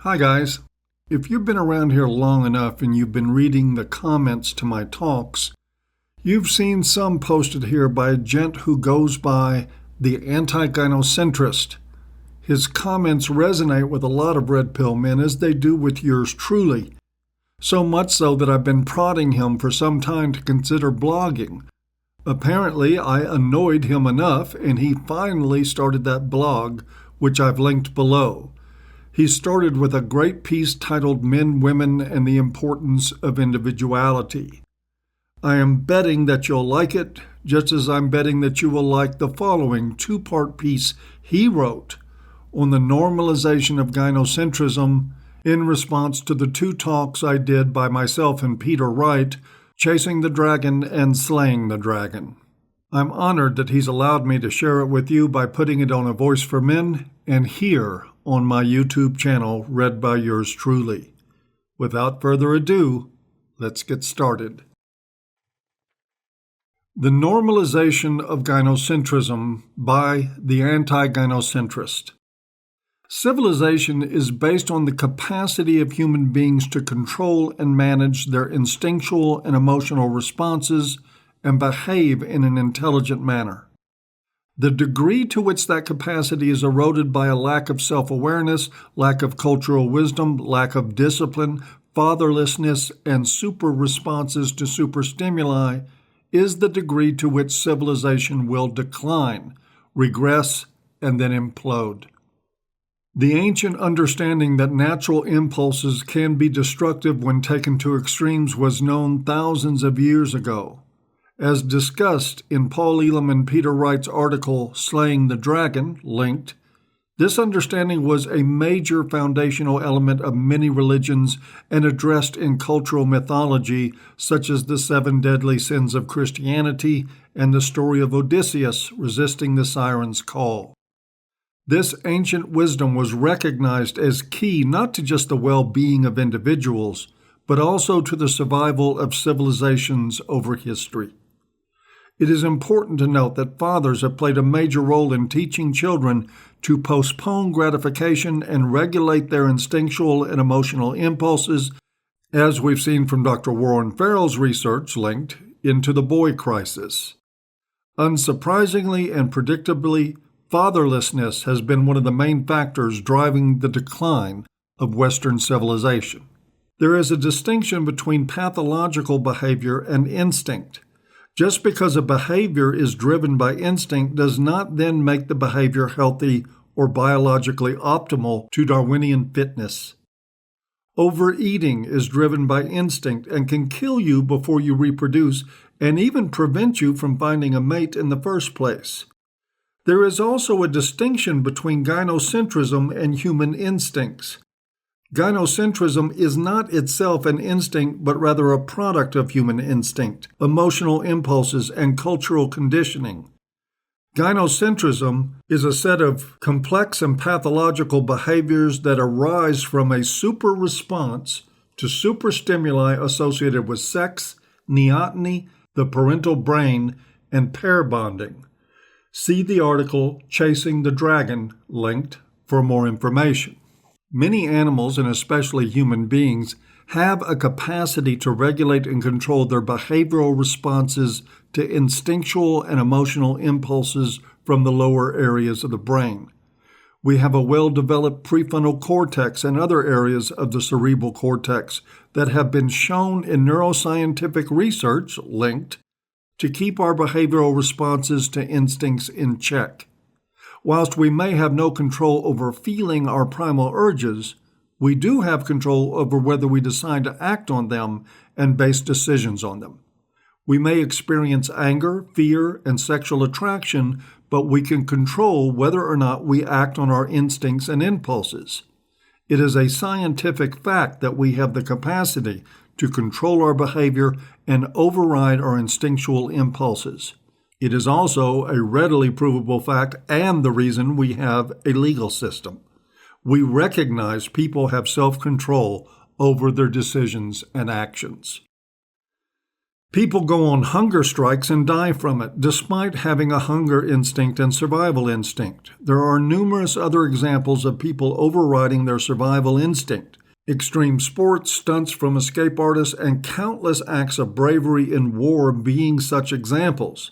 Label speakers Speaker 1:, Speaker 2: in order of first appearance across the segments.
Speaker 1: Hi guys. If you've been around here long enough and you've been reading the comments to my talks, you've seen some posted here by a gent who goes by the AntiGynocentrist. His comments resonate with a lot of red pill men, as they do with yours truly. So much so that I've been prodding him for some time to consider blogging. Apparently, I annoyed him enough, and he finally started that blog, which I've linked below. He started with a great piece titled Men, Women, and the Importance of Individuality. I am betting that you'll like it, just as I'm betting that you will like the following two-part piece he wrote on the normalization of gynocentrism in response to the two talks I did by myself and Peter Wright, Chasing the Dragon and Slaying the Dragon. I'm honored that he's allowed me to share it with you by putting it on A Voice for Men and here on my YouTube channel, read by yours truly. Without further ado, let's get started. The Normalization of Gynocentrism by the AntiGynocentrist. Civilization is based on the capacity of human beings to control and manage their instinctual and emotional responses and behave in an intelligent manner. The degree to which that capacity is eroded by a lack of self-awareness, lack of cultural wisdom, lack of discipline, fatherlessness, and super responses to superstimuli is the degree to which civilization will decline, regress, and then implode. The ancient understanding that natural impulses can be destructive when taken to extremes was known thousands of years ago. As discussed in Paul Elam and Peter Wright's article, Slaying the Dragon, linked, this understanding was a major foundational element of many religions and addressed in cultural mythology, such as the 7 deadly sins of Christianity and the story of Odysseus resisting the siren's call. This ancient wisdom was recognized as key not to just the well-being of individuals, but also to the survival of civilizations over history. It is important to note that fathers have played a major role in teaching children to postpone gratification and regulate their instinctual and emotional impulses, as we've seen from Dr. Warren Farrell's research linked into the boy crisis. Unsurprisingly and predictably, fatherlessness has been one of the main factors driving the decline of Western civilization. There is a distinction between pathological behavior and instinct. Just because a behavior is driven by instinct does not then make the behavior healthy or biologically optimal to Darwinian fitness. Overeating is driven by instinct and can kill you before you reproduce and even prevent you from finding a mate in the first place. There is also a distinction between gynocentrism and human instincts. Gynocentrism is not itself an instinct, but rather a product of human instinct, emotional impulses, and cultural conditioning. Gynocentrism is a set of complex and pathological behaviors that arise from a super response to superstimuli associated with sex, neoteny, the parental brain, and pair bonding. See the article Chasing the Dragon, linked, for more information. Many animals, and especially human beings, have a capacity to regulate and control their behavioral responses to instinctual and emotional impulses from the lower areas of the brain. We have a well-developed prefrontal cortex and other areas of the cerebral cortex that have been shown in neuroscientific research, linked, to keep our behavioral responses to instincts in check. Whilst we may have no control over feeling our primal urges, we do have control over whether we decide to act on them and base decisions on them. We may experience anger, fear, and sexual attraction, but we can control whether or not we act on our instincts and impulses. It is a scientific fact that we have the capacity to control our behavior and override our instinctual impulses. It is also a readily provable fact and the reason we have a legal system. We recognize people have self-control over their decisions and actions. People go on hunger strikes and die from it, despite having a hunger instinct and survival instinct. There are numerous other examples of people overriding their survival instinct. Extreme sports, stunts from escape artists, and countless acts of bravery in war being such examples.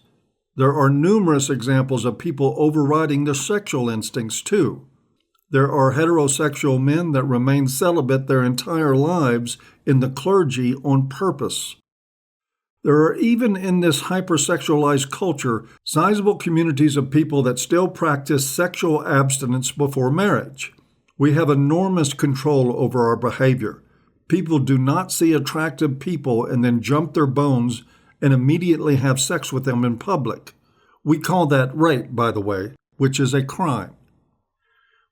Speaker 1: There are numerous examples of people overriding their sexual instincts, too. There are heterosexual men that remain celibate their entire lives in the clergy on purpose. There are even in this hypersexualized culture sizable communities of people that still practice sexual abstinence before marriage. We have enormous control over our behavior. People do not see attractive people and then jump their bones and immediately have sex with them in public. We call that rape, by the way, which is a crime.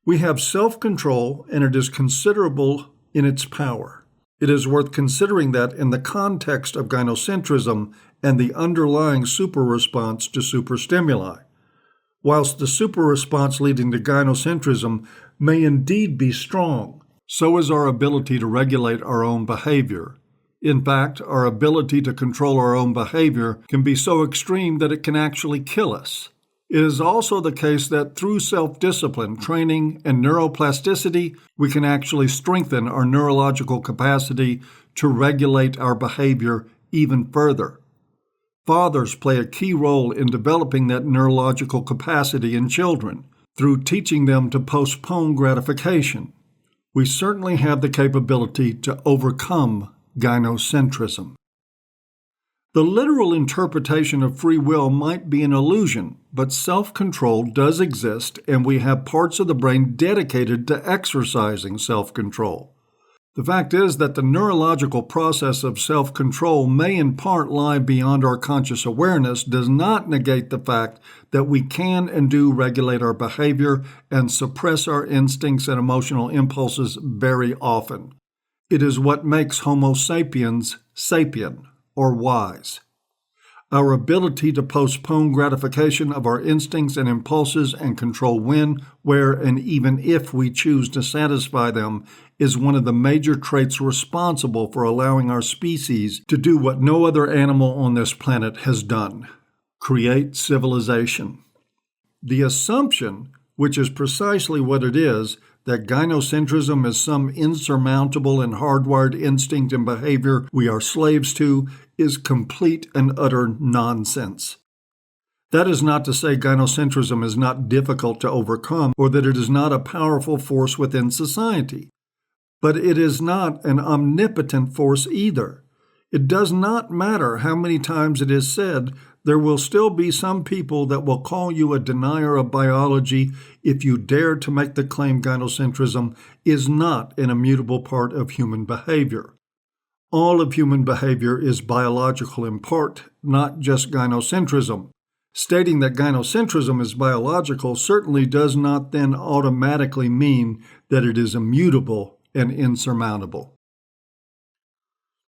Speaker 1: We have self-control, and it is considerable in its power. It is worth considering that in the context of gynocentrism and the underlying super-response to superstimuli. Whilst the super-response leading to gynocentrism may indeed be strong, so is our ability to regulate our own behavior. In fact, our ability to control our own behavior can be so extreme that it can actually kill us. It is also the case that through self-discipline, training, and neuroplasticity, we can actually strengthen our neurological capacity to regulate our behavior even further. Fathers play a key role in developing that neurological capacity in children through teaching them to postpone gratification. We certainly have the capability to overcome gynocentrism. The literal interpretation of free will might be an illusion, but self-control does exist, and we have parts of the brain dedicated to exercising self-control. The fact is that the neurological process of self-control may in part lie beyond our conscious awareness does not negate the fact that we can and do regulate our behavior and suppress our instincts and emotional impulses very often. It is what makes Homo sapiens sapient, or wise. Our ability to postpone gratification of our instincts and impulses and control when, where, and even if we choose to satisfy them is one of the major traits responsible for allowing our species to do what no other animal on this planet has done: create civilization. The assumption, which is precisely what it is, that gynocentrism is some insurmountable and hardwired instinct and behavior we are slaves to, is complete and utter nonsense. That is not to say gynocentrism is not difficult to overcome or that it is not a powerful force within society. But it is not an omnipotent force either. It does not matter how many times it is said, there will still be some people that will call you a denier of biology if you dare to make the claim gynocentrism is not an immutable part of human behavior. All of human behavior is biological in part, not just gynocentrism. Stating that gynocentrism is biological certainly does not then automatically mean that it is immutable and insurmountable.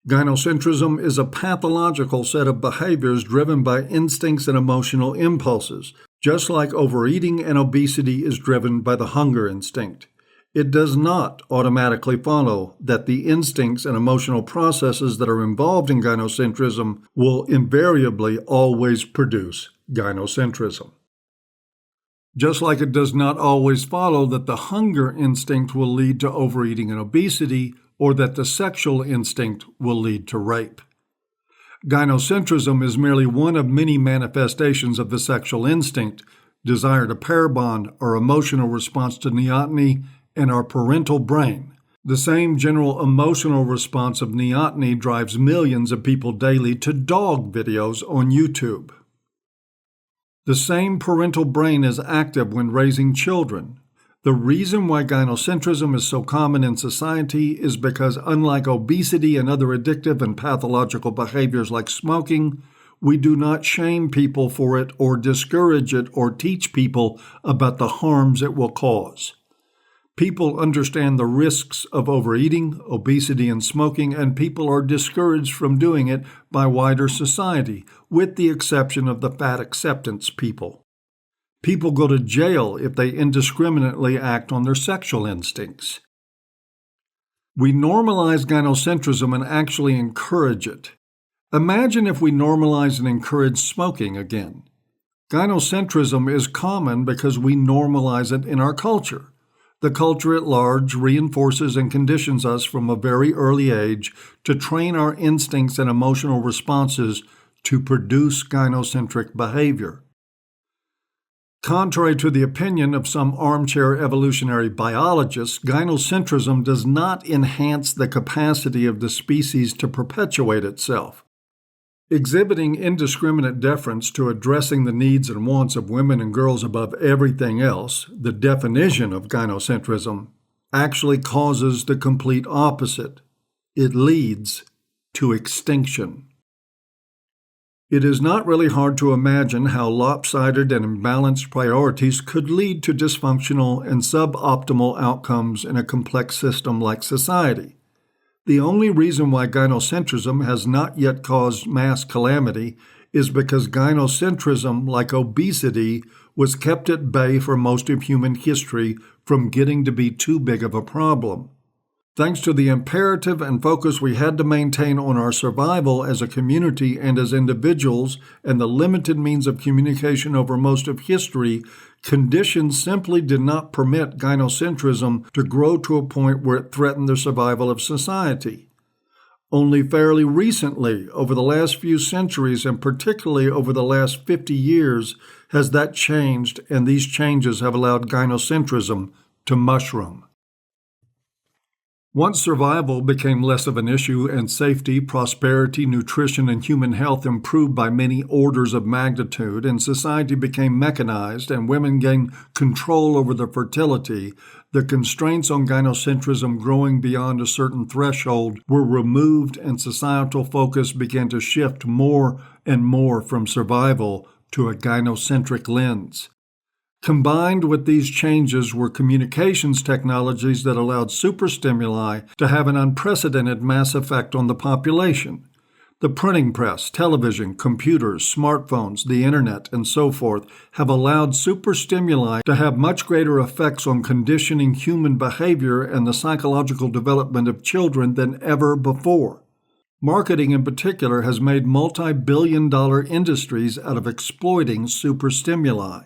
Speaker 1: Gynocentrism is a pathological set of behaviors driven by instincts and emotional impulses, just like overeating and obesity is driven by the hunger instinct. It does not automatically follow that the instincts and emotional processes that are involved in gynocentrism will invariably always produce gynocentrism. Just like it does not always follow that the hunger instinct will lead to overeating and obesity, or that the sexual instinct will lead to rape. Gynocentrism is merely one of many manifestations of the sexual instinct, desire to pair bond, our emotional response to neoteny, and our parental brain. The same general emotional response of neoteny drives millions of people daily to dog videos on YouTube. The same parental brain is active when raising children. The reason why gynocentrism is so common in society is because, unlike obesity and other addictive and pathological behaviors like smoking, we do not shame people for it or discourage it or teach people about the harms it will cause. People understand the risks of overeating, obesity, and smoking, and people are discouraged from doing it by wider society, with the exception of the fat acceptance people. People go to jail if they indiscriminately act on their sexual instincts. We normalize gynocentrism and actually encourage it. Imagine if we normalize and encourage smoking again. Gynocentrism is common because we normalize it in our culture. The culture at large reinforces and conditions us from a very early age to train our instincts and emotional responses to produce gynocentric behavior. Contrary to the opinion of some armchair evolutionary biologists, gynocentrism does not enhance the capacity of the species to perpetuate itself. Exhibiting indiscriminate deference to addressing the needs and wants of women and girls above everything else, the definition of gynocentrism, actually causes the complete opposite. It leads to extinction. It is not really hard to imagine how lopsided and imbalanced priorities could lead to dysfunctional and suboptimal outcomes in a complex system like society. The only reason why gynocentrism has not yet caused mass calamity is because gynocentrism, like obesity, was kept at bay for most of human history from getting to be too big of a problem. Thanks to the imperative and focus we had to maintain on our survival as a community and as individuals, and the limited means of communication over most of history, conditions simply did not permit gynocentrism to grow to a point where it threatened the survival of society. Only fairly recently, over the last few centuries, and particularly over the last 50 years, has that changed, and these changes have allowed gynocentrism to mushroom. Once survival became less of an issue and safety, prosperity, nutrition, and human health improved by many orders of magnitude, and society became mechanized and women gained control over their fertility, the constraints on gynocentrism growing beyond a certain threshold were removed and societal focus began to shift more and more from survival to a gynocentric lens. Combined with these changes were communications technologies that allowed superstimuli to have an unprecedented mass effect on the population. The printing press, television, computers, smartphones, the internet, and so forth have allowed superstimuli to have much greater effects on conditioning human behavior and the psychological development of children than ever before. Marketing in particular has made multi-billion-dollar industries out of exploiting superstimuli.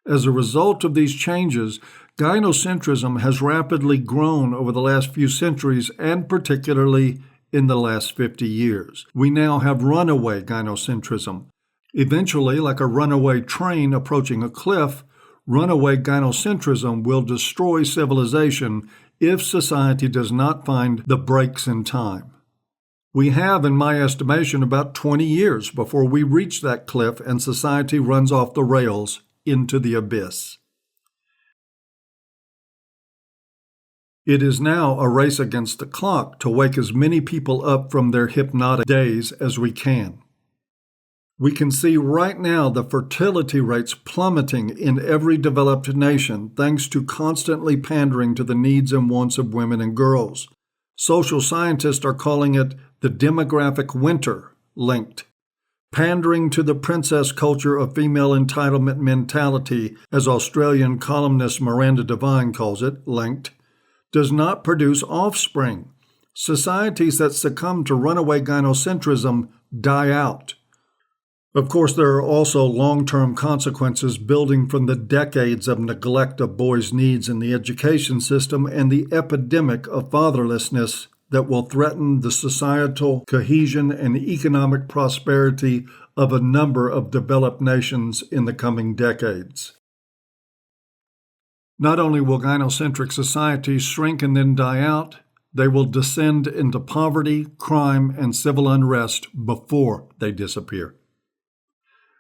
Speaker 1: As a result of these changes, gynocentrism has rapidly grown over the last few centuries and particularly in the last 50 years. We now have runaway gynocentrism. Eventually, like a runaway train approaching a cliff, runaway gynocentrism will destroy civilization if society does not find the brakes in time. We have, in my estimation, about 20 years before we reach that cliff and society runs off the rails into the abyss. It is now a race against the clock to wake as many people up from their hypnotic daze as we can. We can see right now the fertility rates plummeting in every developed nation thanks to constantly pandering to the needs and wants of women and girls. Social scientists are calling it the demographic winter linked. Pandering to the princess culture of female entitlement mentality, as Australian columnist Miranda Devine calls it, linked, does not produce offspring. Societies that succumb to runaway gynocentrism die out. Of course, there are also long-term consequences building from the decades of neglect of boys' needs in the education system and the epidemic of fatherlessness that will threaten the societal cohesion and economic prosperity of a number of developed nations in the coming decades. Not only will gynocentric societies shrink and then die out, they will descend into poverty, crime, and civil unrest before they disappear.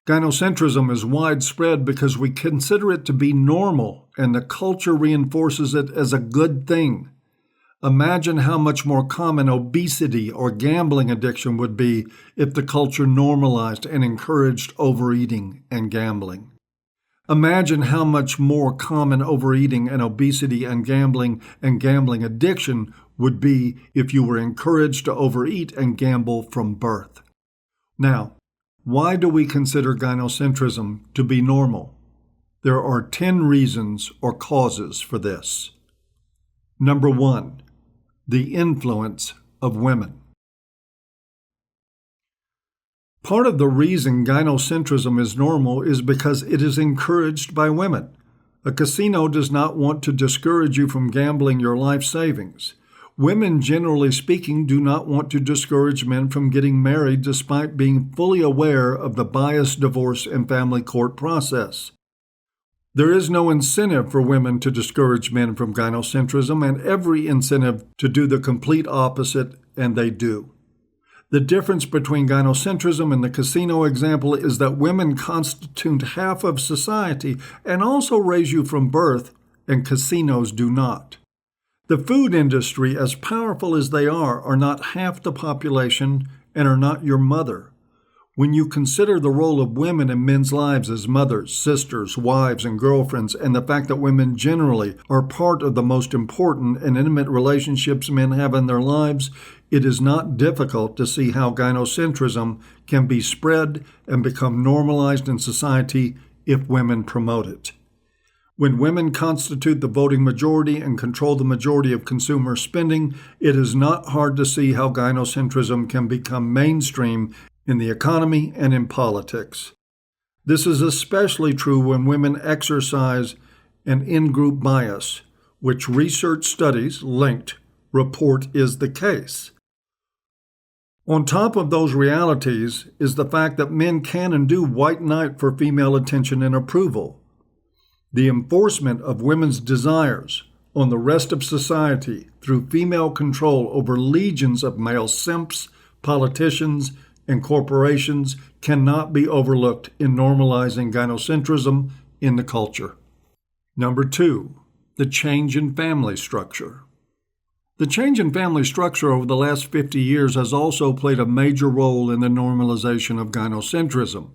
Speaker 1: Gynocentrism is widespread because we consider it to be normal, and the culture reinforces it as a good thing. Imagine how much more common obesity or gambling addiction would be if the culture normalized and encouraged overeating and gambling. Imagine how much more common overeating and obesity and gambling addiction would be if you were encouraged to overeat and gamble from birth. Now, why do we consider gynocentrism to be normal? There are 10 reasons or causes for this. Number 1. The influence of women. Part of the reason gynocentrism is normal is because it is encouraged by women. A casino does not want to discourage you from gambling your life savings. Women, generally speaking, do not want to discourage men from getting married despite being fully aware of the biased divorce and family court process. There is no incentive for women to discourage men from gynocentrism and every incentive to do the complete opposite, and they do. The difference between gynocentrism and the casino example is that women constitute half of society and also raise you from birth, and casinos do not. The food industry, as powerful as they are not half the population and are not your mother. When you consider the role of women in men's lives as mothers, sisters, wives, and girlfriends, and the fact that women generally are part of the most important and intimate relationships men have in their lives, it is not difficult to see how gynocentrism can be spread and become normalized in society if women promote it. When women constitute the voting majority and control the majority of consumer spending, it is not hard to see how gynocentrism can become mainstream in the economy and in politics. This is especially true when women exercise an in-group bias, which research studies linked report is the case. On top of those realities is the fact that men can and do white knight for female attention and approval. The enforcement of women's desires on the rest of society through female control over legions of male simps, politicians, and corporations cannot be overlooked in normalizing gynocentrism in the culture. Number 2, the change in family structure. The change in family structure over the last 50 years has also played a major role in the normalization of gynocentrism.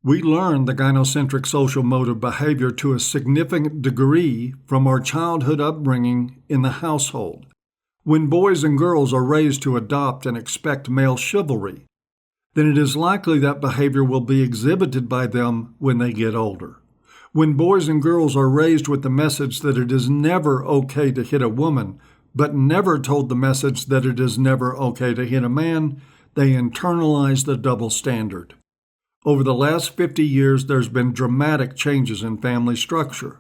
Speaker 1: We learn the gynocentric social mode of behavior to a significant degree from our childhood upbringing in the household. When boys and girls are raised to adopt and expect male chivalry, then it is likely that behavior will be exhibited by them when they get older. When boys and girls are raised with the message that it is never okay to hit a woman, but never told the message that it is never okay to hit a man, they internalize the double standard. Over the last 50 years, there's been dramatic changes in family structure.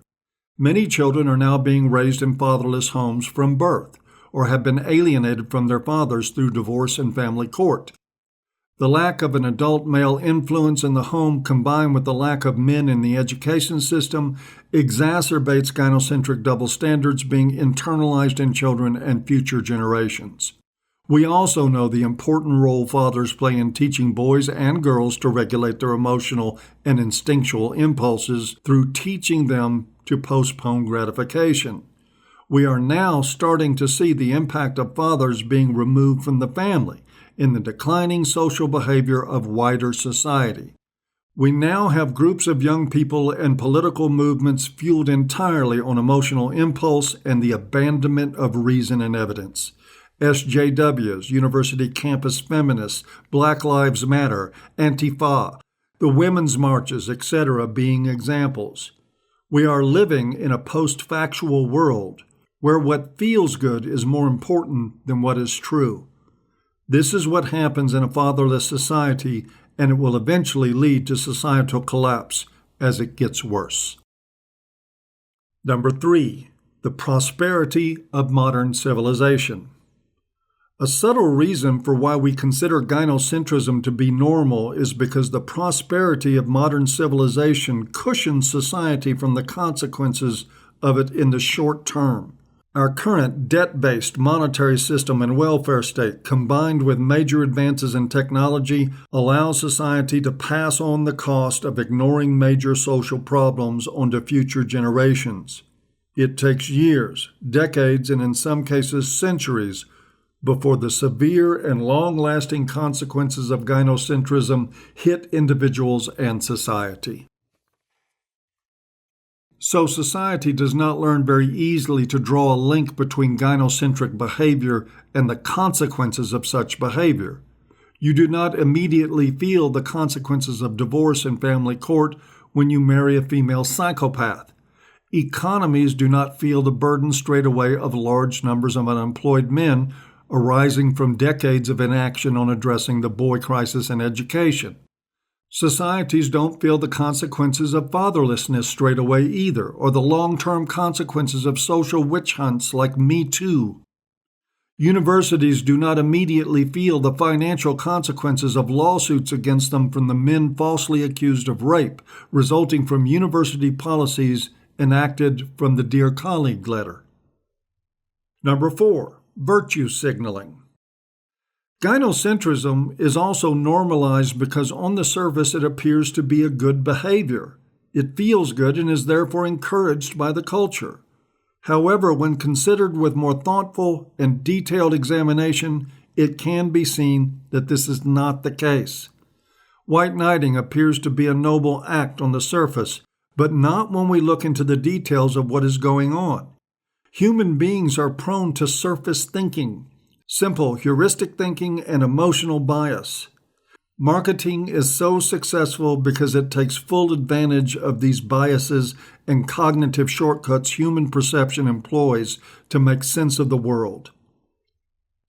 Speaker 1: Many children are now being raised in fatherless homes from birth, or have been alienated from their fathers through divorce and family court. The lack of an adult male influence in the home, combined with the lack of men in the education system, exacerbates gynocentric double standards being internalized in children and future generations. We also know the important role fathers play in teaching boys and girls to regulate their emotional and instinctual impulses through teaching them to postpone gratification. We are now starting to see the impact of fathers being removed from the family in the declining social behavior of wider society. We now have groups of young people and political movements fueled entirely on emotional impulse and the abandonment of reason and evidence. SJWs, university campus feminists, Black Lives Matter, Antifa, the women's marches, etc. being examples. We are living in a post-factual world where what feels good is more important than what is true. This is what happens in a fatherless society, and it will eventually lead to societal collapse as it gets worse. Number 3, the prosperity of modern civilization. A subtle reason for why we consider gynocentrism to be normal is because the prosperity of modern civilization cushions society from the consequences of it in the short term. Our current debt-based monetary system and welfare state, combined with major advances in technology, allows society to pass on the cost of ignoring major social problems onto future generations. It takes years, decades, and in some cases centuries before the severe and long-lasting consequences of gynocentrism hit individuals and society. So society does not learn very easily to draw a link between gynocentric behavior and the consequences of such behavior. You do not immediately feel the consequences of divorce and family court when you marry a female psychopath. Economies do not feel the burden straight away of large numbers of unemployed men arising from decades of inaction on addressing the boy crisis in education. Societies don't feel the consequences of fatherlessness straight away either, or the long-term consequences of social witch hunts like Me Too. Universities do not immediately feel the financial consequences of lawsuits against them from the men falsely accused of rape, resulting from university policies enacted from the Dear Colleague letter. Number 4, virtue signaling. Gynocentrism is also normalized because on the surface it appears to be a good behavior. It feels good and is therefore encouraged by the culture. However, when considered with more thoughtful and detailed examination, it can be seen that this is not the case. White knighting appears to be a noble act on the surface, but not when we look into the details of what is going on. Human beings are prone to surface thinking, simple heuristic thinking, and emotional bias. Marketing is so successful because it takes full advantage of these biases and cognitive shortcuts human perception employs to make sense of the world.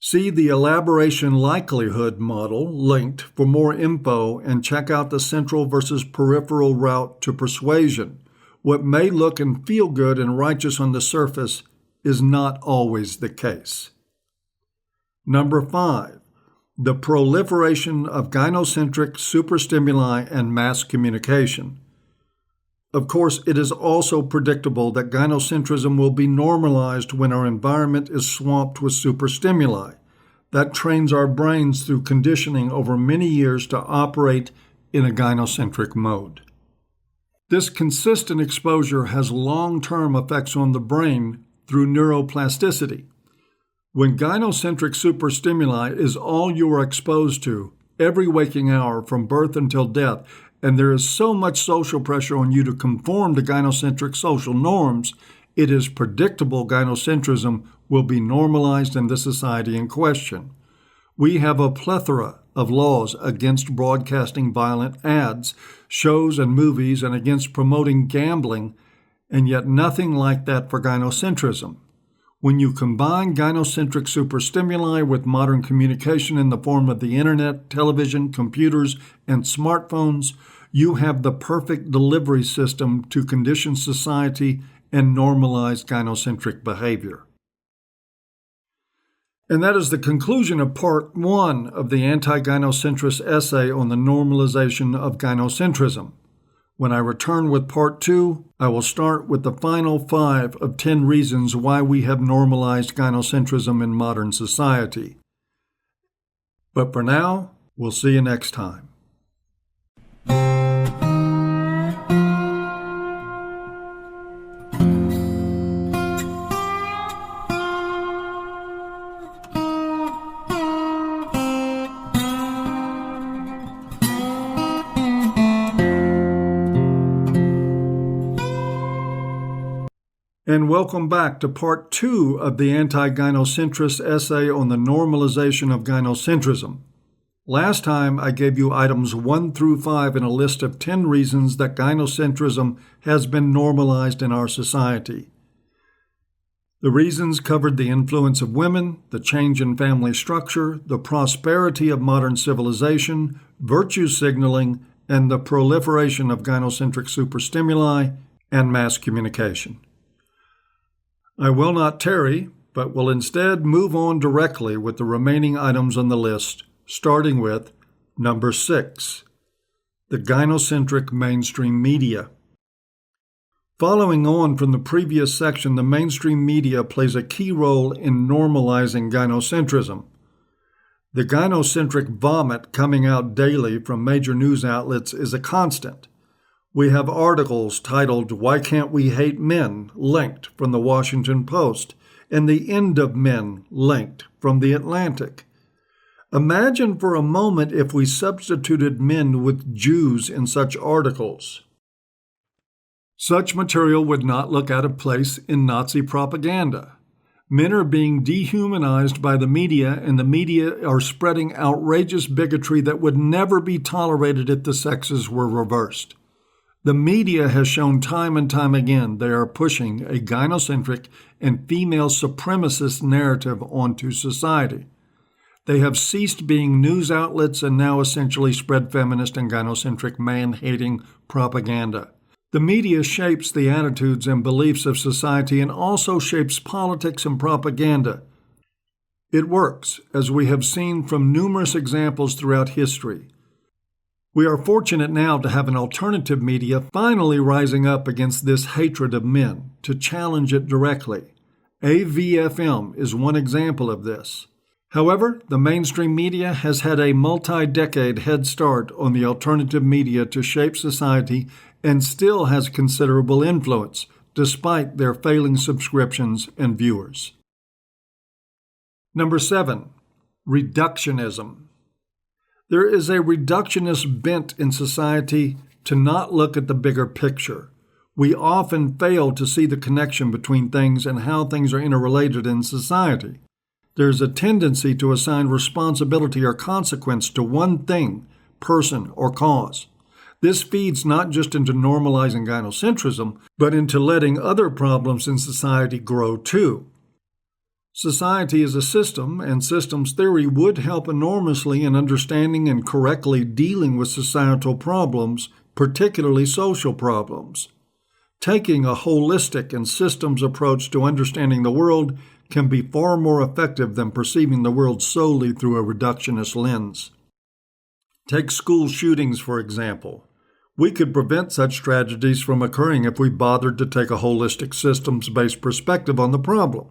Speaker 1: See the elaboration likelihood model linked for more info and check out the central versus peripheral route to persuasion. What may look and feel good and righteous on the surface is not always the case. Number 5. The proliferation of gynocentric superstimuli and mass communication. Of course, it is also predictable that gynocentrism will be normalized when our environment is swamped with superstimuli. That trains our brains through conditioning over many years to operate in a gynocentric mode. This consistent exposure has long-term effects on the brain through neuroplasticity. When gynocentric superstimuli is all you are exposed to every waking hour from birth until death, and there is so much social pressure on you to conform to gynocentric social norms, it is predictable gynocentrism will be normalized in the society in question. We have a plethora of laws against broadcasting violent ads, shows and movies, and against promoting gambling, and yet nothing like that for gynocentrism. When you combine gynocentric superstimuli with modern communication in the form of the internet, television, computers, and smartphones, you have the perfect delivery system to condition society and normalize gynocentric behavior. And that is the conclusion of Part 1 of the AntiGynocentrist essay on the normalization of gynocentrism. When I return with Part 2, I will start with the final 5 of 10 reasons why we have normalized gynocentrism in modern society. But for now, we'll see you next time. And welcome back to Part 2 of the AntiGynocentrist essay on the normalization of gynocentrism. Last time I gave you items 1 through 5 in a list of 10 reasons that gynocentrism has been normalized in our society. The reasons covered the influence of women, the change in family structure, the prosperity of modern civilization, virtue signaling, and the proliferation of gynocentric superstimuli and mass communication. I will not tarry, but will instead move on directly with the remaining items on the list, starting with number 6, the gynocentric mainstream media. Following on from the previous section, the mainstream media plays a key role in normalizing gynocentrism. The gynocentric vomit coming out daily from major news outlets is a constant. We have articles titled, "Why Can't We Hate Men?" linked from the Washington Post, and "The End of Men" linked from the Atlantic. Imagine for a moment if we substituted men with Jews in such articles. Such material would not look out of place in Nazi propaganda. Men are being dehumanized by the media, and the media are spreading outrageous bigotry that would never be tolerated if the sexes were reversed. The media has shown time and time again they are pushing a gynocentric and female supremacist narrative onto society. They have ceased being news outlets and now essentially spread feminist and gynocentric man-hating propaganda. The media shapes the attitudes and beliefs of society and also shapes politics and propaganda. It works, as we have seen from numerous examples throughout history. We are fortunate now to have an alternative media finally rising up against this hatred of men, to challenge it directly. AVFM is one example of this. However, the mainstream media has had a multi-decade head start on the alternative media to shape society and still has considerable influence, despite their failing subscriptions and viewers. Number 7, reductionism. There is a reductionist bent in society to not look at the bigger picture. We often fail to see the connection between things and how things are interrelated in society. There's a tendency to assign responsibility or consequence to one thing, person, or cause. This feeds not just into normalizing gynocentrism, but into letting other problems in society grow too. Society is a system, and systems theory would help enormously in understanding and correctly dealing with societal problems, particularly social problems. Taking a holistic and systems approach to understanding the world can be far more effective than perceiving the world solely through a reductionist lens. Take school shootings, for example. We could prevent such tragedies from occurring if we bothered to take a holistic systems-based perspective on the problem.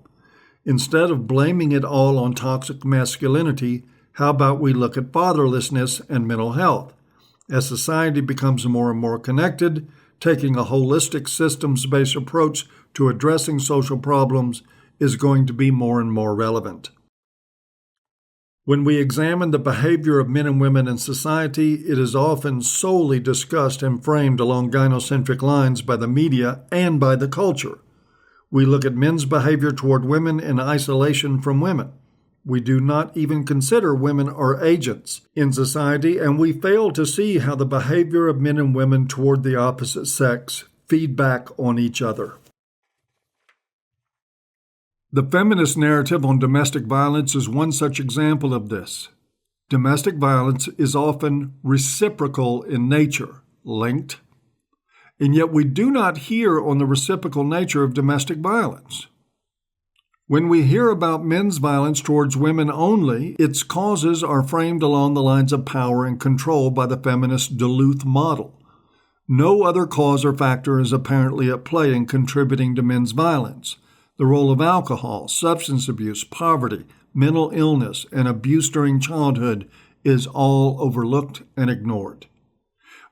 Speaker 1: Instead of blaming it all on toxic masculinity, how about we look at fatherlessness and mental health? As society becomes more and more connected, taking a holistic systems-based approach to addressing social problems is going to be more and more relevant. When we examine the behavior of men and women in society, it is often solely discussed and framed along gynocentric lines by the media and by the culture. We look at men's behavior toward women in isolation from women. We do not even consider women are agents in society, and we fail to see how the behavior of men and women toward the opposite sex feed back on each other. The feminist narrative on domestic violence is one such example of this. Domestic violence is often reciprocal in nature, linked, and yet we do not hear on the reciprocal nature of domestic violence. When we hear about men's violence towards women only, its causes are framed along the lines of power and control by the feminist Duluth model. No other cause or factor is apparently at play in contributing to men's violence. The role of alcohol, substance abuse, poverty, mental illness, and abuse during childhood is all overlooked and ignored.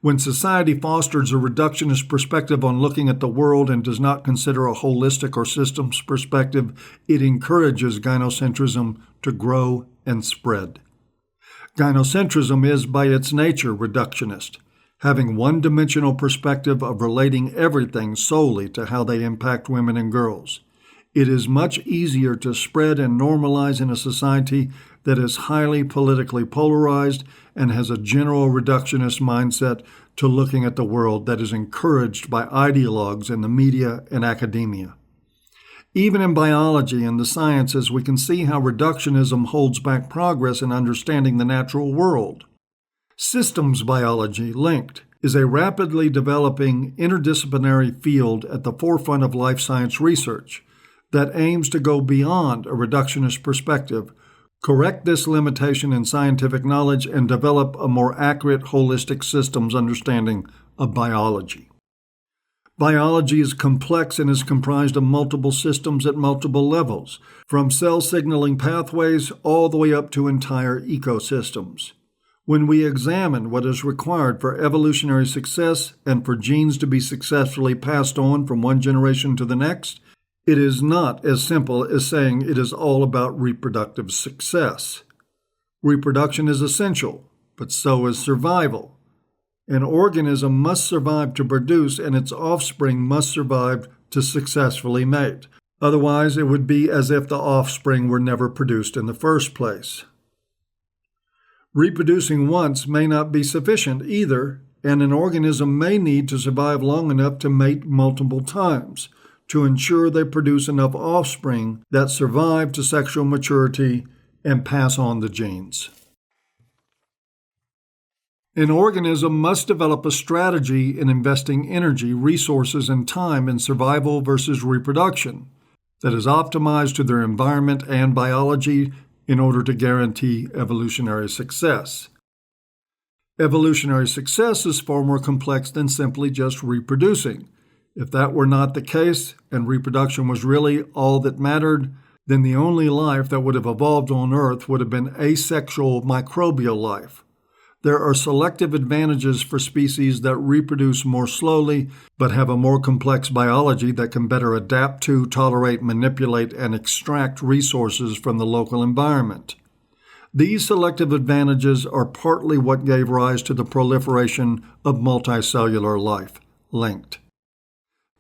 Speaker 1: When society fosters a reductionist perspective on looking at the world and does not consider a holistic or systems perspective, it encourages gynocentrism to grow and spread. Gynocentrism is, by its nature, reductionist, having one-dimensional perspective of relating everything solely to how they impact women and girls. It is much easier to spread and normalize in a society that is highly politically polarized and has a general reductionist mindset to looking at the world that is encouraged by ideologues in the media and academia. Even in biology and the sciences, we can see how reductionism holds back progress in understanding the natural world. Systems biology, linked, is a rapidly developing interdisciplinary field at the forefront of life science research that aims to go beyond a reductionist perspective, correct this limitation in scientific knowledge, and develop a more accurate holistic systems understanding of biology. Biology is complex and is comprised of multiple systems at multiple levels, from cell signaling pathways all the way up to entire ecosystems. When we examine what is required for evolutionary success and for genes to be successfully passed on from one generation to the next, it is not as simple as saying it is all about reproductive success. Reproduction is essential, but so is survival. An organism must survive to produce, and its offspring must survive to successfully mate. Otherwise, it would be as if the offspring were never produced in the first place. Reproducing once may not be sufficient either, and an organism may need to survive long enough to mate multiple times to ensure they produce enough offspring that survive to sexual maturity and pass on the genes. An organism must develop a strategy in investing energy, resources, and time in survival versus reproduction that is optimized to their environment and biology in order to guarantee evolutionary success. Evolutionary success is far more complex than simply just reproducing. If that were not the case, and reproduction was really all that mattered, then the only life that would have evolved on Earth would have been asexual microbial life. There are selective advantages for species that reproduce more slowly, but have a more complex biology that can better adapt to, tolerate, manipulate, and extract resources from the local environment. These selective advantages are partly what gave rise to the proliferation of multicellular life, linked.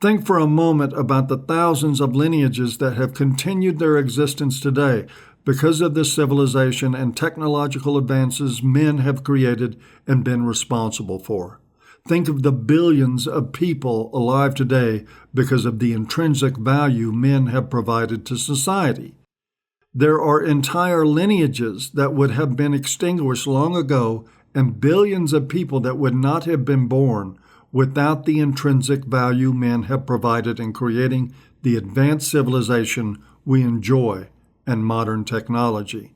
Speaker 1: Think for a moment about the thousands of lineages that have continued their existence today because of the civilization and technological advances men have created and been responsible for. Think of the billions of people alive today because of the intrinsic value men have provided to society. There are entire lineages that would have been extinguished long ago and billions of people that would not have been born without the intrinsic value men have provided in creating the advanced civilization we enjoy and modern technology.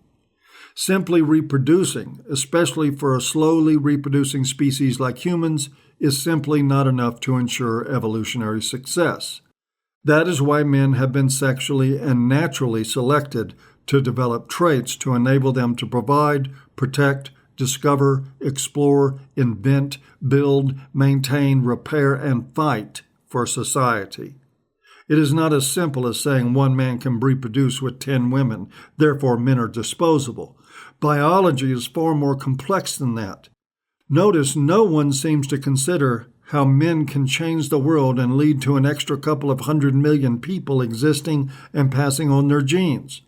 Speaker 1: Simply reproducing, especially for a slowly reproducing species like humans, is simply not enough to ensure evolutionary success. That is why men have been sexually and naturally selected to develop traits to enable them to provide, protect, discover, explore, invent, build, maintain, repair, and fight for society. It is not as simple as saying one man can reproduce with 10 women, therefore men are disposable. Biology is far more complex than that. Notice no one seems to consider how men can change the world and lead to an extra couple of 100 million people existing and passing on their genes.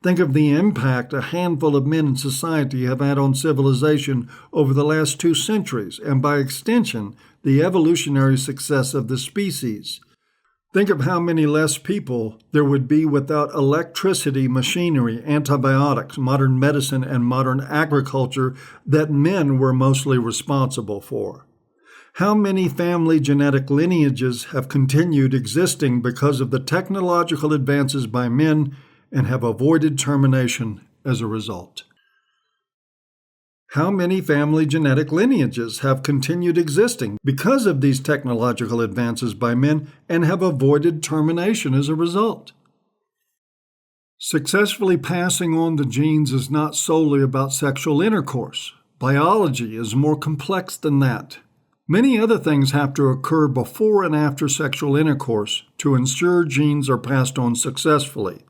Speaker 1: Think of the impact a handful of men in society have had on civilization over the last 2 centuries, and by extension, the evolutionary success of the species. Think of how many less people there would be without electricity, machinery, antibiotics, modern medicine, and modern agriculture that men were mostly responsible for. How many family genetic lineages have continued existing because of the technological advances by men and have avoided termination as a result? How many family genetic lineages have continued existing because of these technological advances by men and have avoided termination as a result? Successfully passing on the genes is not solely about sexual intercourse. Biology is more complex than that. Many other things have to occur before and after sexual intercourse to ensure genes are passed on successfully.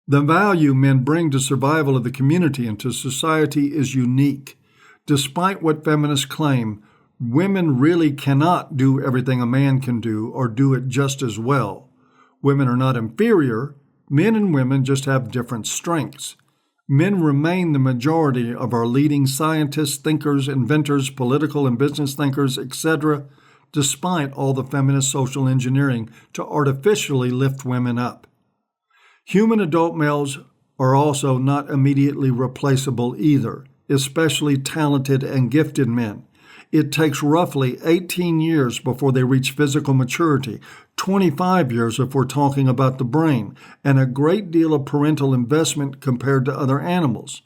Speaker 1: The value men bring to survival of the community and to society is unique. Despite what feminists claim, women really cannot do everything a man can do or do it just as well. Women are not inferior. Men and women just have different strengths. Men remain the majority of our leading scientists, thinkers, inventors, political and business thinkers, etc., despite all the feminist social engineering to artificially lift women up. Human adult males are also not immediately replaceable either, especially talented and gifted men. It takes roughly 18 years before they reach physical maturity, 25 years if we're talking about the brain, and a great deal of parental investment compared to other animals.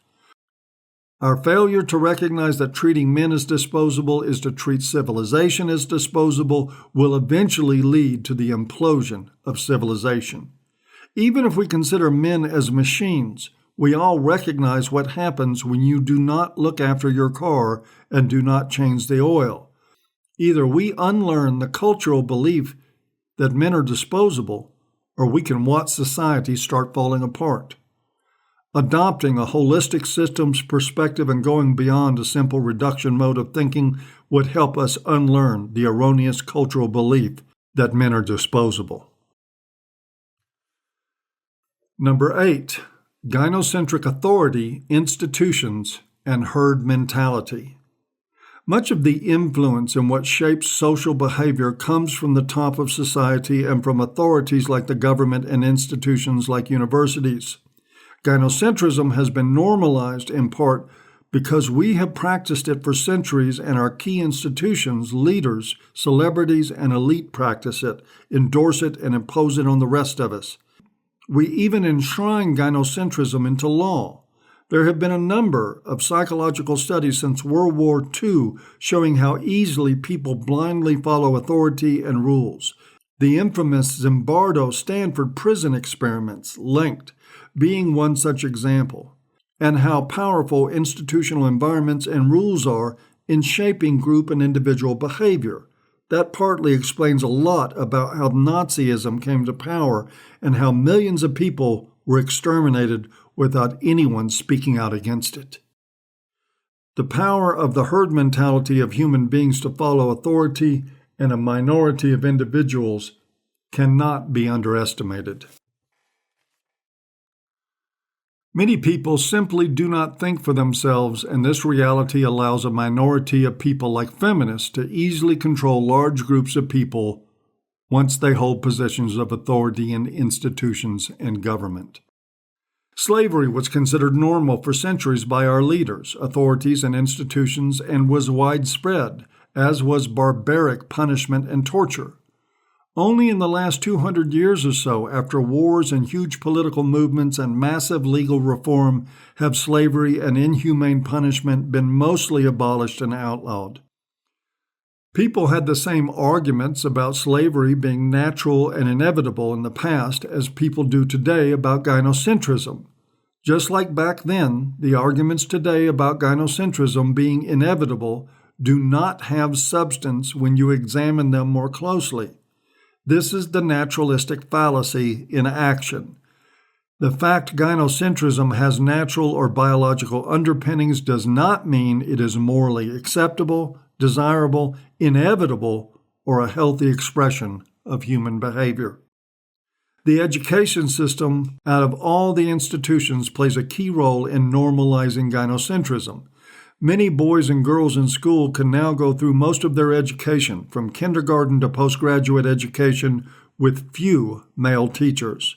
Speaker 1: Our failure to recognize that treating men as disposable is to treat civilization as disposable will eventually lead to the implosion of civilization. Even if we consider men as machines, we all recognize what happens when you do not look after your car and do not change the oil. Either we unlearn the cultural belief that men are disposable, or we can watch society start falling apart. Adopting a holistic systems perspective and going beyond a simple reduction mode of thinking would help us unlearn the erroneous cultural belief that men are disposable. Number 8, gynocentric authority, institutions, and herd mentality. Much of the influence in what shapes social behavior comes from the top of society and from authorities like the government and institutions like universities. Gynocentrism has been normalized in part because we have practiced it for centuries and our key institutions, leaders, celebrities, and elite practice it, endorse it, and impose it on the rest of us. We even enshrine gynocentrism into law. There have been a number of psychological studies since World War II showing how easily people blindly follow authority and rules. The infamous Zimbardo Stanford prison experiments, linked, being one such example, and how powerful institutional environments and rules are in shaping group and individual behavior. That partly explains a lot about how Nazism came to power and how millions of people were exterminated without anyone speaking out against it. The power of the herd mentality of human beings to follow authority and a minority of individuals cannot be underestimated. Many people simply do not think for themselves, and this reality allows a minority of people like feminists to easily control large groups of people once they hold positions of authority in institutions and government. Slavery was considered normal for centuries by our leaders, authorities, and institutions, and was widespread, as was barbaric punishment and torture. Only in the last 200 years or so, after wars and huge political movements and massive legal reform, have slavery and inhumane punishment been mostly abolished and outlawed. People had the same arguments about slavery being natural and inevitable in the past as people do today about gynocentrism. Just like back then, the arguments today about gynocentrism being inevitable do not have substance when you examine them more closely. This is the naturalistic fallacy in action. The fact gynocentrism has natural or biological underpinnings does not mean it is morally acceptable, desirable, inevitable, or a healthy expression of human behavior. The education system, out of all the institutions, plays a key role in normalizing gynocentrism. Many boys and girls in school can now go through most of their education, from kindergarten to postgraduate education, with few male teachers.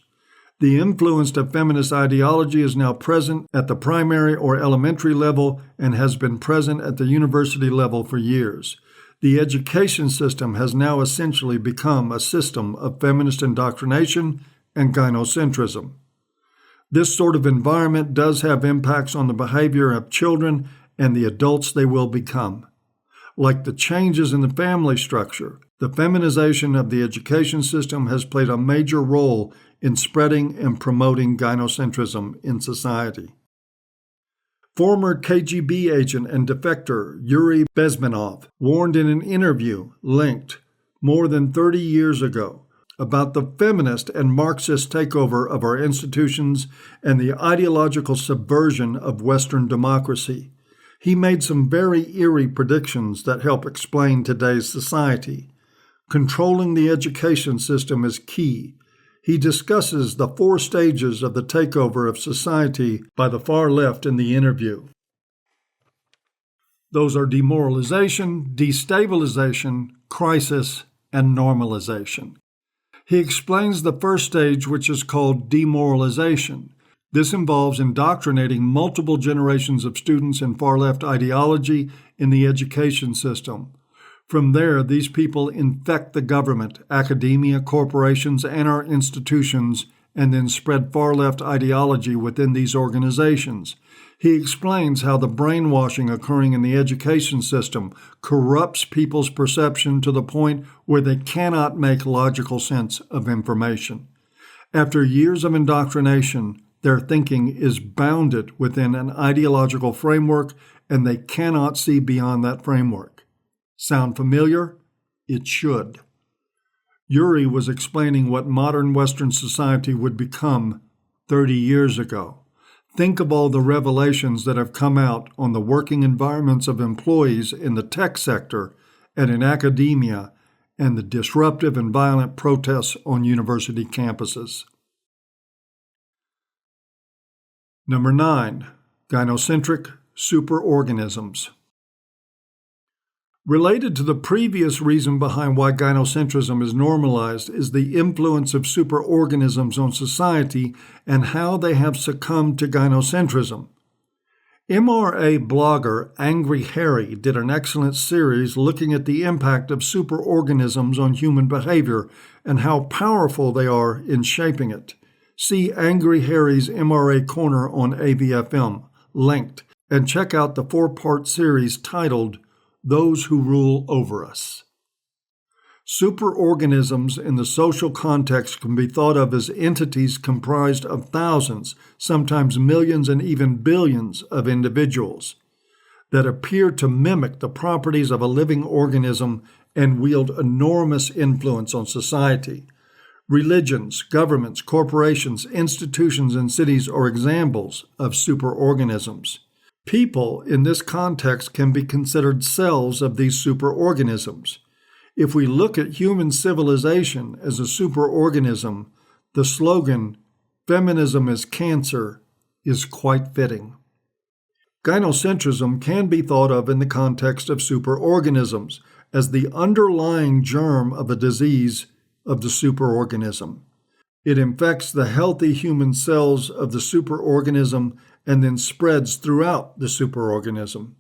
Speaker 1: The influence of feminist ideology is now present at the primary or elementary level and has been present at the university level for years. The education system has now essentially become a system of feminist indoctrination and gynocentrism. This sort of environment does have impacts on the behavior of children and the adults they will become. Like the changes in the family structure, the feminization of the education system has played a major role in spreading and promoting gynocentrism in society. Former KGB agent and defector Yuri Bezmenov warned in an interview linked more than 30 years ago about the feminist and Marxist takeover of our institutions and the ideological subversion of Western democracy. He made some very eerie predictions that help explain today's society. Controlling the education system is key. He discusses the 4 stages of the takeover of society by the far left in the interview. Those are demoralization, destabilization, crisis, and normalization. He explains the first stage, which is called demoralization. This involves indoctrinating multiple generations of students in far-left ideology in the education system. From there, these people infect the government, academia, corporations, and our institutions, and then spread far-left ideology within these organizations. He explains how the brainwashing occurring in the education system corrupts people's perception to the point where they cannot make logical sense of information. After years of indoctrination, their thinking is bounded within an ideological framework, and they cannot see beyond that framework. Sound familiar? It should. Yuri was explaining what modern Western society would become 30 years ago. Think of all the revelations that have come out on the working environments of employees in the tech sector and in academia, and the disruptive and violent protests on university campuses. Number 9, gynocentric superorganisms. Related to the previous reason behind why gynocentrism is normalized is the influence of superorganisms on society and how they have succumbed to gynocentrism. MRA blogger Angry Harry did an excellent series looking at the impact of superorganisms on human behavior and how powerful they are in shaping it. See Angry Harry's MRA Corner on AVFM, linked, and check out the 4-part series titled Those Who Rule Over Us. Superorganisms in the social context can be thought of as entities comprised of thousands, sometimes millions and even billions of individuals that appear to mimic the properties of a living organism and wield enormous influence on society. Religions, governments, corporations, institutions, and cities are examples of superorganisms. People in this context can be considered cells of these superorganisms. If we look at human civilization as a superorganism, the slogan, "Feminism is cancer," is quite fitting. Gynocentrism can be thought of in the context of superorganisms as the underlying germ of a disease of the superorganism. It infects the healthy human cells of the superorganism and then spreads throughout the superorganism.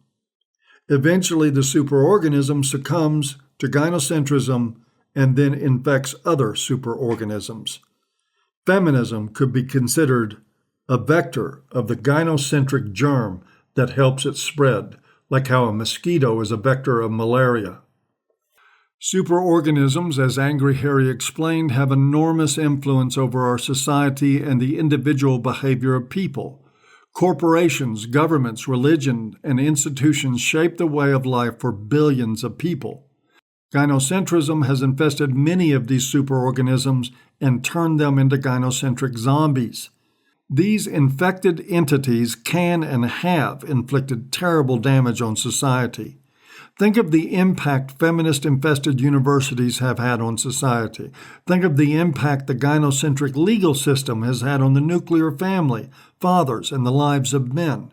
Speaker 1: Eventually, the superorganism succumbs to gynocentrism and then infects other superorganisms. Feminism could be considered a vector of the gynocentric germ that helps it spread, like how a mosquito is a vector of malaria. Superorganisms, as Angry Harry explained, have enormous influence over our society and the individual behavior of people. Corporations, governments, religion, and institutions shape the way of life for billions of people. Gynocentrism has infested many of these superorganisms and turned them into gynocentric zombies. These infected entities can and have inflicted terrible damage on society. Think of the impact feminist-infested universities have had on society. Think of the impact the gynocentric legal system has had on the nuclear family, fathers, and the lives of men.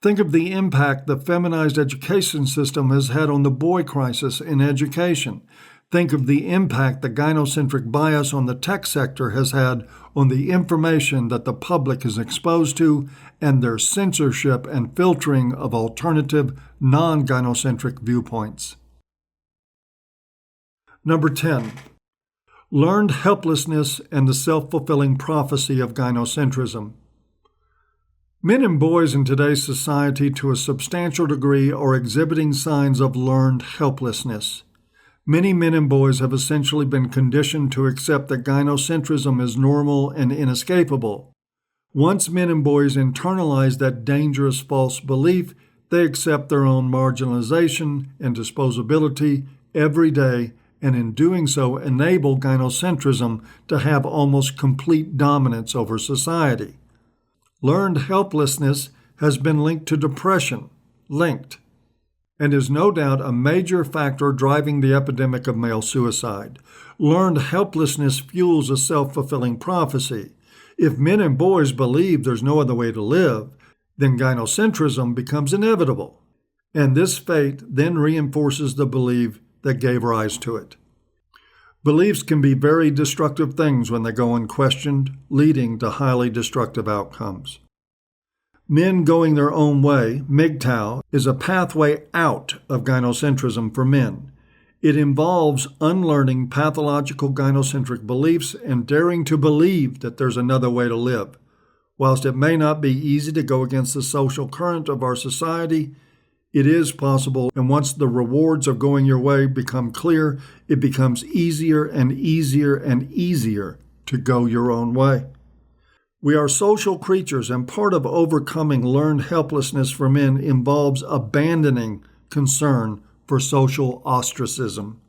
Speaker 1: Think of the impact the feminized education system has had on the boy crisis in education. Think of the impact the gynocentric bias on the tech sector has had on the information that the public is exposed to and their censorship and filtering of alternative, non-gynocentric viewpoints. Number 10. Learned helplessness and the self-fulfilling prophecy of gynocentrism. Men and boys in today's society, to a substantial degree, are exhibiting signs of learned helplessness. Many men and boys have essentially been conditioned to accept that gynocentrism is normal and inescapable. Once men and boys internalize that dangerous false belief, they accept their own marginalization and disposability every day, and in doing so enable gynocentrism to have almost complete dominance over society. Learned helplessness has been linked to depression, and is no doubt a major factor driving the epidemic of male suicide. Learned helplessness fuels a self-fulfilling prophecy. If men and boys believe there's no other way to live, then gynocentrism becomes inevitable, and this fate then reinforces the belief that gave rise to it. Beliefs can be very destructive things when they go unquestioned, leading to highly destructive outcomes. Men going their own way, MGTOW, is a pathway out of gynocentrism for men. It involves unlearning pathological gynocentric beliefs and daring to believe that there's another way to live. Whilst it may not be easy to go against the social current of our society, it is possible, and once the rewards of going your way become clear, it becomes easier and easier and easier to go your own way. We are social creatures, and part of overcoming learned helplessness for men involves abandoning concern for social ostracism,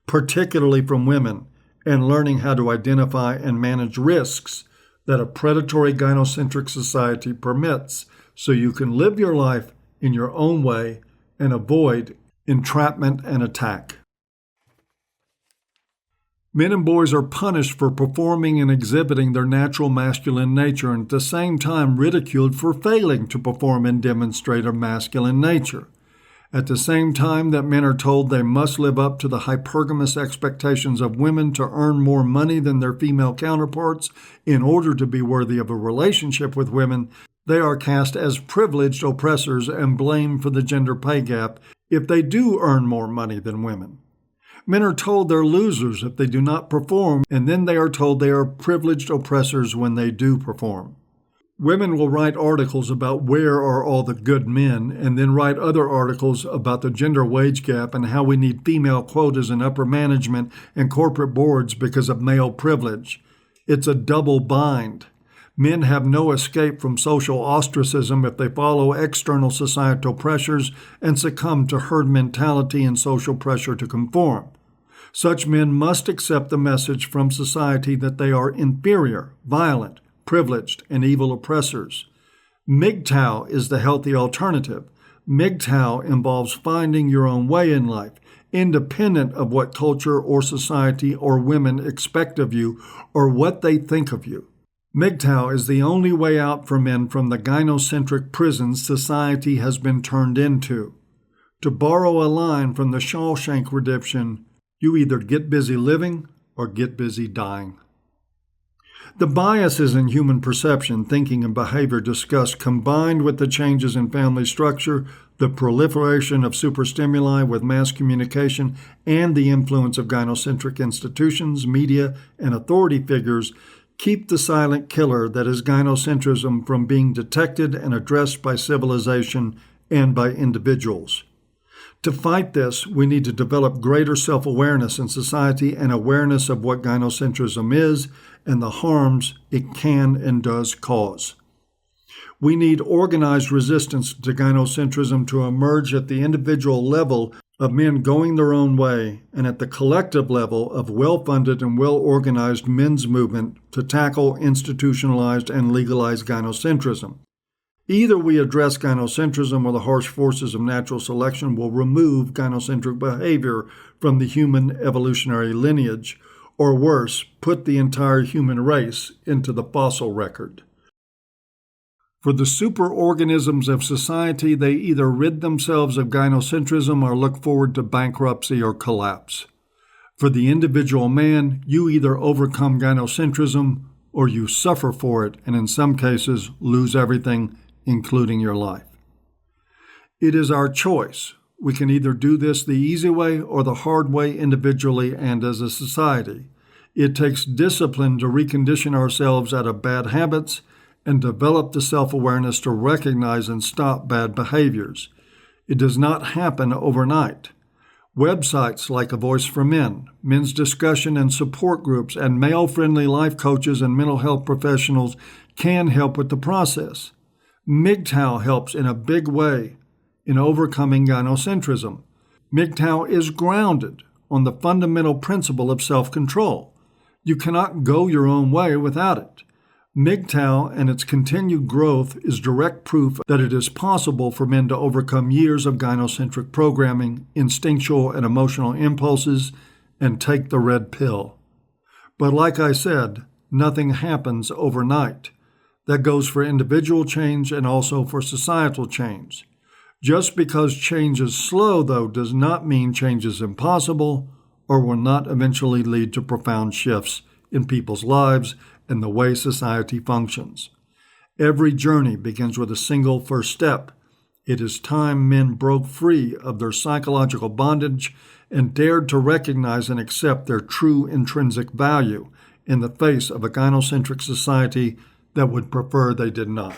Speaker 1: particularly from women, and learning how to identify and manage risks that a predatory gynocentric society permits so you can live your life in your own way and avoid entrapment and attack. Men and boys are punished for performing and exhibiting their natural masculine nature and at the same time ridiculed for failing to perform and demonstrate a masculine nature. At the same time that men are told they must live up to the hypergamous expectations of women to earn more money than their female counterparts in order to be worthy of a relationship with women, they are cast as privileged oppressors and blamed for the gender pay gap if they do earn more money than women. Men are told they're losers if they do not perform, and then they are told they are privileged oppressors when they do perform. Women will write articles about where are all the good men, and then write other articles about the gender wage gap and how we need female quotas in upper management and corporate boards because of male privilege. It's a double bind. Men have no escape from social ostracism if they follow external societal pressures and succumb to herd mentality and social pressure to conform. Such men must accept the message from society that they are inferior, violent, privileged, and evil oppressors. MGTOW is the healthy alternative. MGTOW involves finding your own way in life, independent of what culture or society or women expect of you or what they think of you. MGTOW is the only way out for men from the gynocentric prison society has been turned into. To borrow a line from the Shawshank Redemption, you either get busy living or get busy dying. The biases in human perception, thinking, and behavior discussed, combined with the changes in family structure, the proliferation of superstimuli with mass communication, and the influence of gynocentric institutions, media, and authority figures, keep the silent killer that is gynocentrism from being detected and addressed by civilization and by individuals. To fight this, we need to develop greater self-awareness in society and awareness of what gynocentrism is and the harms it can and does cause. We need organized resistance to gynocentrism to emerge at the individual level of men going their own way and at the collective level of well-funded and well-organized men's movement to tackle institutionalized and legalized gynocentrism. Either we address gynocentrism or the harsh forces of natural selection will remove gynocentric behavior from the human evolutionary lineage, or worse, put the entire human race into the fossil record. For the superorganisms of society, they either rid themselves of gynocentrism or look forward to bankruptcy or collapse. For the individual man, you either overcome gynocentrism or you suffer for it and in some cases lose everything, including your life. It is our choice. We can either do this the easy way or the hard way individually and as a society. It takes discipline to recondition ourselves out of bad habits and develop the self-awareness to recognize and stop bad behaviors. It does not happen overnight. Websites like A Voice for Men, men's discussion and support groups, and male-friendly life coaches and mental health professionals can help with the process. MGTOW helps in a big way in overcoming gynocentrism. MGTOW is grounded on the fundamental principle of self-control. You cannot go your own way without it. MGTOW and its continued growth is direct proof that it is possible for men to overcome years of gynocentric programming, instinctual and emotional impulses, and take the red pill. But like I said, nothing happens overnight. That goes for individual change and also for societal change. Just because change is slow, though, does not mean change is impossible or will not eventually lead to profound shifts in people's lives and the way society functions. Every journey begins with a single first step. It is time men broke free of their psychological bondage and dared to recognize and accept their true intrinsic value in the face of a gynocentric society that would prefer they did not.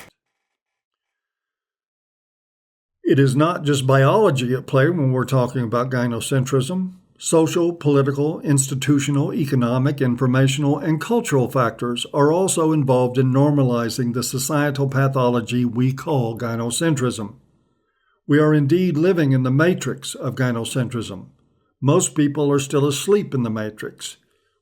Speaker 1: It is not just biology at play when we're talking about gynocentrism. Social, political, institutional, economic, informational, and cultural factors are also involved in normalizing the societal pathology we call gynocentrism. We are indeed living in the matrix of gynocentrism. Most people are still asleep in the matrix.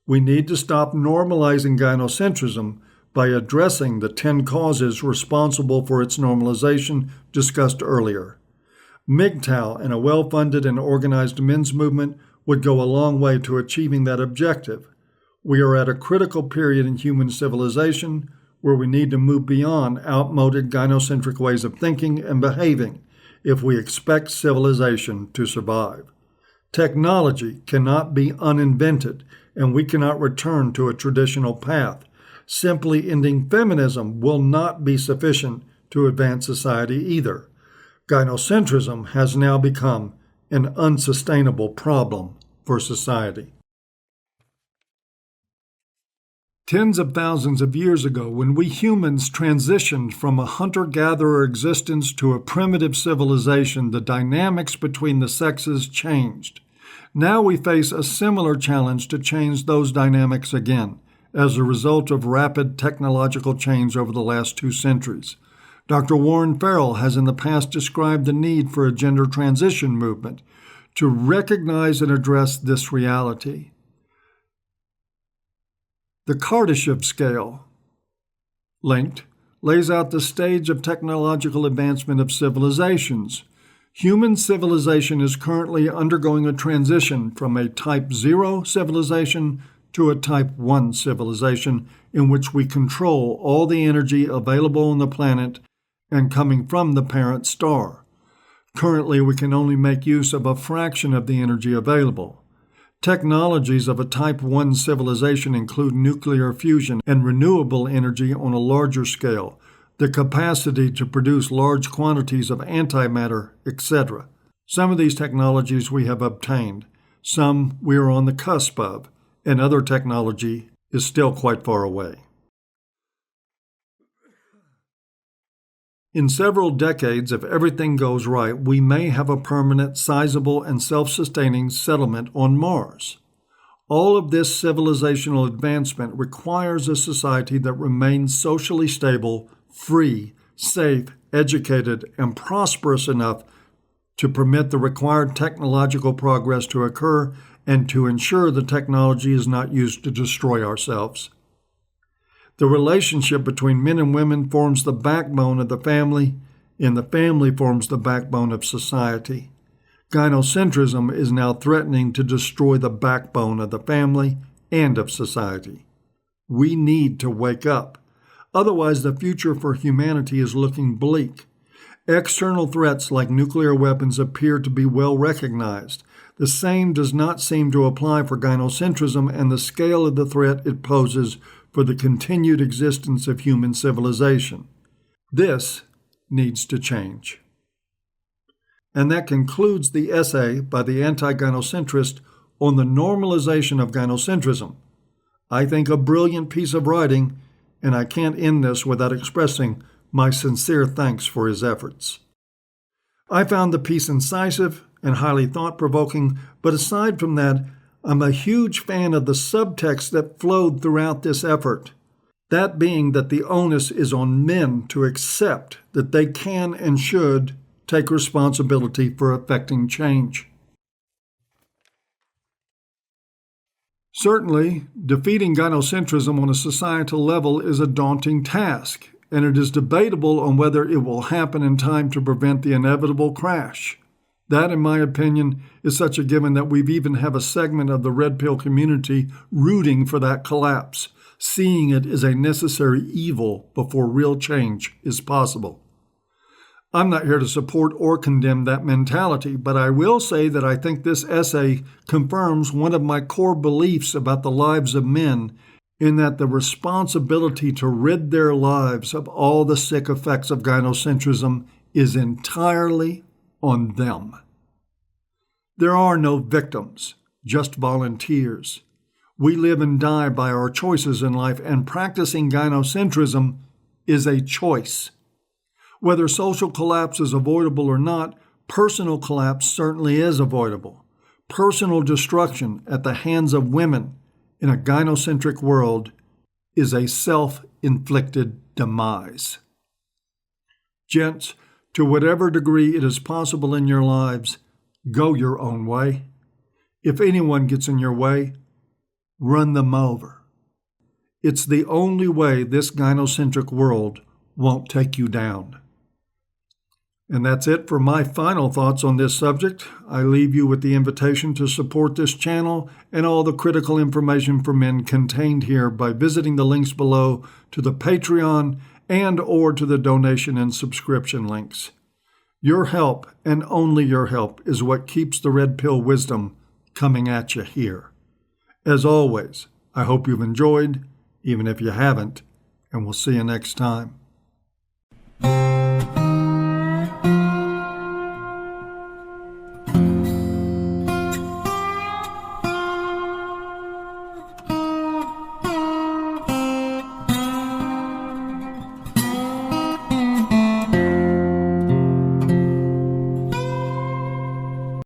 Speaker 1: We need to stop normalizing gynocentrism by addressing the 10 causes responsible for its normalization discussed earlier. MGTOW and a well-funded and organized men's movement would go a long way to achieving that objective. We are at a critical period in human civilization where we need to move beyond outmoded gynocentric ways of thinking and behaving if we expect civilization to survive. Technology cannot be uninvented, and we cannot return to a traditional path. Simply ending feminism will not be sufficient to advance society either. Gynocentrism has now become an unsustainable problem for society. Tens of thousands of years ago, when we humans transitioned from a hunter-gatherer existence to a primitive civilization, the dynamics between the sexes changed. Now we face a similar challenge to change those dynamics again, as a result of rapid technological change over the last 2 centuries. Dr. Warren Farrell has in the past described the need for a gender transition movement to recognize and address this reality. The Kardashev scale, linked, lays out the stage of technological advancement of civilizations. Human civilization is currently undergoing a transition from a Type 0 civilization to a Type 1 civilization in which we control all the energy available on the planet and coming from the parent star. Currently, we can only make use of a fraction of the energy available. Technologies of a Type 1 civilization include nuclear fusion and renewable energy on a larger scale, the capacity to produce large quantities of antimatter, etc. Some of these technologies we have obtained, some we are on the cusp of, and other technology is still quite far away. In several decades, if everything goes right, we may have a permanent, sizable, and self-sustaining settlement on Mars. All of this civilizational advancement requires a society that remains socially stable, free, safe, educated, and prosperous enough to permit the required technological progress to occur and to ensure the technology is not used to destroy ourselves. The relationship between men and women forms the backbone of the family, and the family forms the backbone of society. Gynocentrism is now threatening to destroy the backbone of the family and of society. We need to wake up. Otherwise, the future for humanity is looking bleak. External threats like nuclear weapons appear to be well recognized. The same does not seem to apply for gynocentrism and the scale of the threat it poses for the continued existence of human civilization. This needs to change. And that concludes the essay by the AntiGynocentrist on the normalization of gynocentrism. I think a brilliant piece of writing, and I can't end this without expressing my sincere thanks for his efforts. I found the piece incisive and highly thought-provoking, but aside from that, I'm a huge fan of the subtext that flowed throughout this effort, that being that the onus is on men to accept that they can and should take responsibility for effecting change. Certainly, defeating gynocentrism on a societal level is a daunting task, and it is debatable on whether it will happen in time to prevent the inevitable crash. That, in my opinion, is such a given that we've even have a segment of the red pill community rooting for that collapse, seeing it as a necessary evil before real change is possible. I'm not here to support or condemn that mentality, but I will say that I think this essay confirms one of my core beliefs about the lives of men, in that the responsibility to rid their lives of all the sick effects of gynocentrism is entirely on them. There are no victims, just volunteers. We live and die by our choices in life, and practicing gynocentrism is a choice. Whether social collapse is avoidable or not, personal collapse certainly is avoidable. Personal destruction at the hands of women in a gynocentric world is a self-inflicted demise. Gents, to whatever degree it is possible in your lives, go your own way. If anyone gets in your way, run them over. It's the only way this gynocentric world won't take you down. And that's it for my final thoughts on this subject. I leave you with the invitation to support this channel and all the critical information for men contained here by visiting the links below to the Patreon and or to the donation and subscription links. Your help, and only your help, is what keeps the Red Pill wisdom coming at you here. As always, I hope you've enjoyed, even if you haven't, and we'll see you next time.